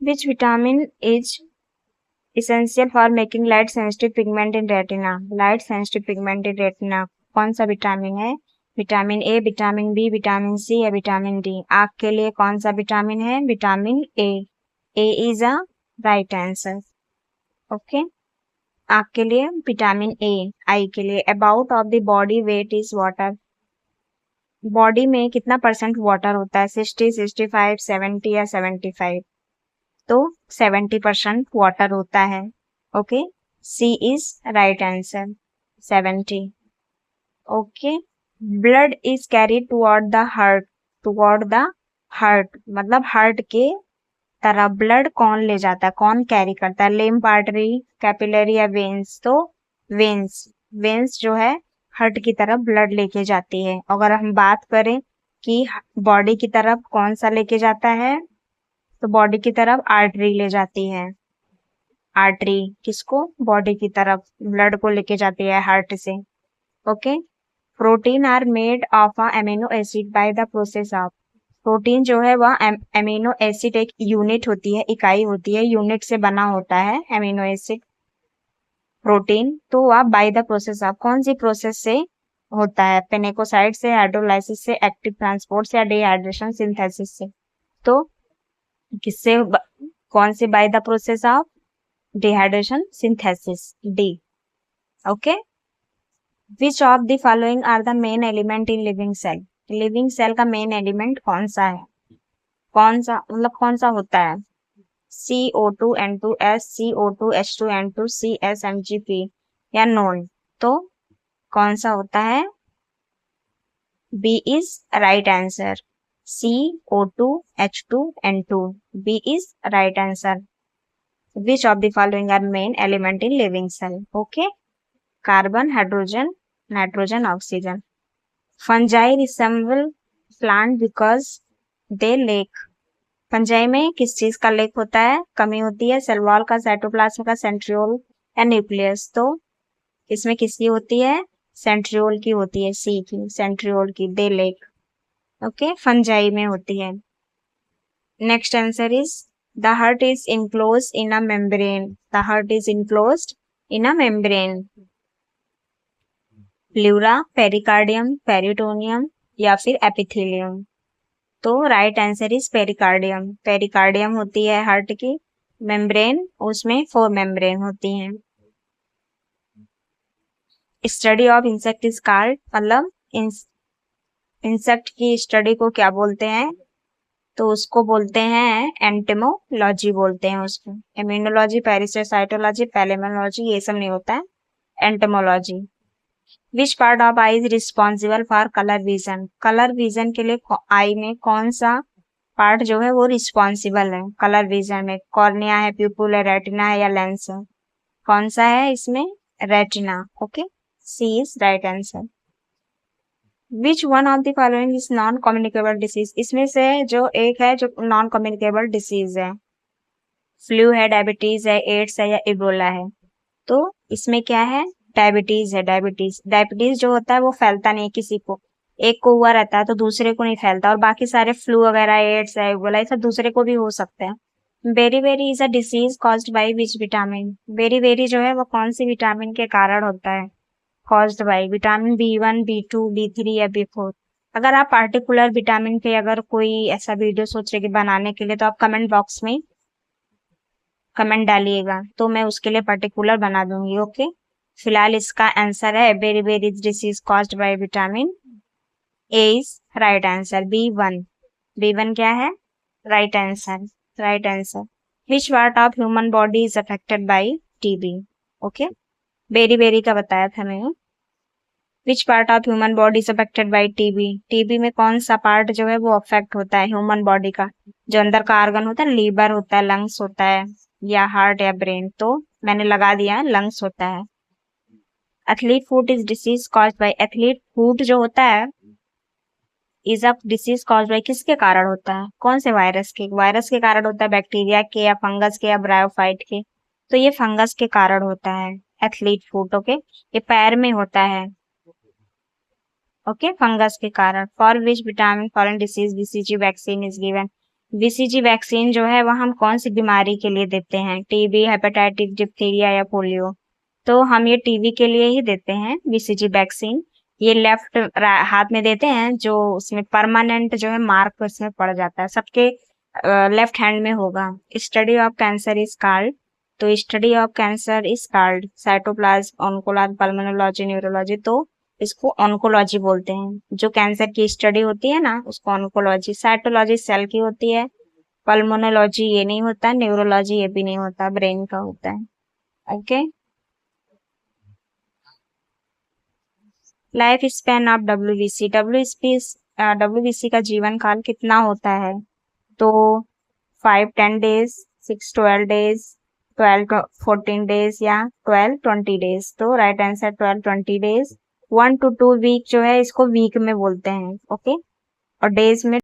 Which vitamin is essential for making light sensitive pigment in retina. Light sensitive pigment in retina कौन सा vitamin है? Vitamin A, vitamin B, vitamin C या vitamin D. आँख के लिए कौन सा विटामिन है? Vitamin A. A is a right answer. Okay, आँख के लिए विटामिन ए। आई के लिए about of the body weight is water. Body में कितना परसेंट वाटर होता है? 60, 65, 70 या 75? तो 70% वाटर होता है। Okay, C is right answer, 70। Okay, blood is carry toward the heart. Toward the heart मतलब हार्ट के तरफ ब्लड कौन ले जाता है, कौन कैरी करता है? लिम्फ, आर्टरी, कैपिलरी या वेन्स? तो वेन्स। वेन्स जो है हार्ट की तरफ ब्लड लेके जाती है। अगर हम बात करें कि बॉडी की तरफ कौन सा लेके जाता है, तो बॉडी की तरफ आर्टरी ले जाती है। आर्टरी किसको? बॉडी की तरफ ब्लड को लेके जाती है हार्ट से। Okay, protein are made of a amino acid by the process of. Protein जो है वह अमीनो एसिड एक यूनिट होती है, इकाई होती है, यूनिट से बना होता है अमीनो एसिड प्रोटीन। तो वह बाय द प्रोसेस ऑफ कौन सी प्रोसेस से होता है? पेनेकोसाइड से, हाइड्रोलाइसिस से, एक्टिव ट्रांसपोर्ट से या डिहाइड्रेशन सिंथेसिस से? तो किससे कौन से? By the process of dehydration synthesis, D. Okay, which of the following are the main element in living cell. Living cell का मेन एलिमेंट कौन सा है? कौन सा मतलब कौन सा होता है? CO2N2S, CO2H2N2, CSMGP या नॉन? तो कौन सा होता है? B is right answer, CO2H2N2, B is right answer. Which of the following are main element in living cell? Okay, carbon, hydrogen, nitrogen, oxygen. Fungi resemble plant because they lack। Fungi में किस चीज का lake होता है, कमी होती है? Cell wall का, साइटोप्लाज्म का, सेंट्रियोल या न्यूक्लियस? तो इसमें किसकी होती है? सेंट्रियोल की होती है, सी की, सेंट्रियोल की, दे लेक। ओके, फंजाई में होती है। Next answer is the heart is enclosed in a membrane। the heart is enclosed in a membrane। Pleura, pericardium, peritoneum या फिर एपिथेलियम? तो right answer is pericardium. Pericardium होती है हार्ट की मेम्ब्रेन, उसमें 4 मेम्ब्रेन होती हैं। Study of insect is called मतलब इंसेक्ट की स्टडी को क्या बोलते हैं? तो उसको बोलते हैं एंटेमोलॉजी बोलते हैं उसको। इम्यूनोलॉजी, पैरासाइटोलॉजी, पैलेमोलॉजी ये सब नहीं होता है, entomology. Which part of eye is responsible for colour vision. Colour vision के लिए आई में कौन सा पार्ट जो है वो रिस्पॉन्सिबल है कलर विजन में? कॉर्निया है, प्यूपुल है, रेटिना है या लेंस है? कौन सा है इसमें? Retina. Okay, C is right answer. Which one of the following is non communicable disease. इसमें से जो एक है जो नॉन कम्युनिकेबल डिसीज है, फ्लू है, डायबिटीज है, एड्स है या इबोला है? तो इसमें क्या है? डायबिटीज है। डायबिटीज डायबिटीज जो होता है वो फैलता नहीं किसी को, एक को हुआ रहता है तो दूसरे को नहीं फैलता, और बाकी सारे फ्लू वगैरह, एड्स है, इबोला, ये सब दूसरे को भी हो सकते हैं। Beri is a disease caused by which vitamin. Beri जो है वो कौन सी विटामिन के कारण होता है? Caused by vitamin B1, B2, B3 या B4? अगर आप पार्टिकुलर विटामिन पे अगर कोई ऐसा वीडियो सोच रहे कि बनाने के लिए, तो आप कमेंट बॉक्स में कमेंट डालिएगा तो मैं उसके लिए पर्टिकुलर बना दूंगी। ओके, फिलहाल इसका आंसर है beri disease caused by vitamin A is right answer, B1। B1 क्या है? Right answer, right answer. Which part of human body is affected by TB? Okay, beri का बताया था मैंने। Which part of human body is affected by TB? TB में कौन सा part जो है वो अफेक्ट होता है ह्यूमन बॉडी का? जो अंदर का ऑर्गन होता है, लीवर होता है, लंग्स होता है या हार्ट या ब्रेन? तो मैंने लगा दिया है लंग्स होता है। Athlete foot is disease caused bye. Athlete foot जो होता है is a disease caused bye किसके कारण होता है? कौन से वायरस के? वायरस के कारण होता है, बैक्टीरिया के या फंगस के या ब्रायोफाइट के? तो ये फंगस के कारण होता है एथलीट फुट। ओके, ये पैर में होता है। ओके, फंगस के कारण। For which vitamin foreign disease BCG vaccine is given. BCG vaccine जो है वह हम कौन सी बीमारी के लिए देते हैं? टीबी, हेपेटाइटिस, डिप्थीरिया या पोलियो? तो हम ये टीबी के लिए ही देते हैं बीसीजी वैक्सीन। ये लेफ्ट हाथ में देते हैं, जो उसमें परमानेंट जो है मार्क उसमें पड़ जाता है, सबके लेफ्ट हैंड में होगा। Study of cancer is called, तो study of cancer is called cytoplasm, oncology, pulmonology, neurology, तो इसको ऑन्कोलॉजी बोलते हैं। जो कैंसर की स्टडी होती है ना उसको ऑन्कोलॉजी। साइटोलॉजी सेल की होती है, पल्मोनोलॉजी ये नहीं होता, न्यूरोलॉजी ये भी नहीं होता, ब्रेन का होता है। Okay. Life span of WBC, WBC का जीवन काल कितना होता है? तो 5-10 डेज, 6-12 डेज, 12-14 डेज या 12-20 डेज। तो right answer 12-20 days. 1 to 2 week जो है इसको वीक में बोलते हैं। ओके। और डेज में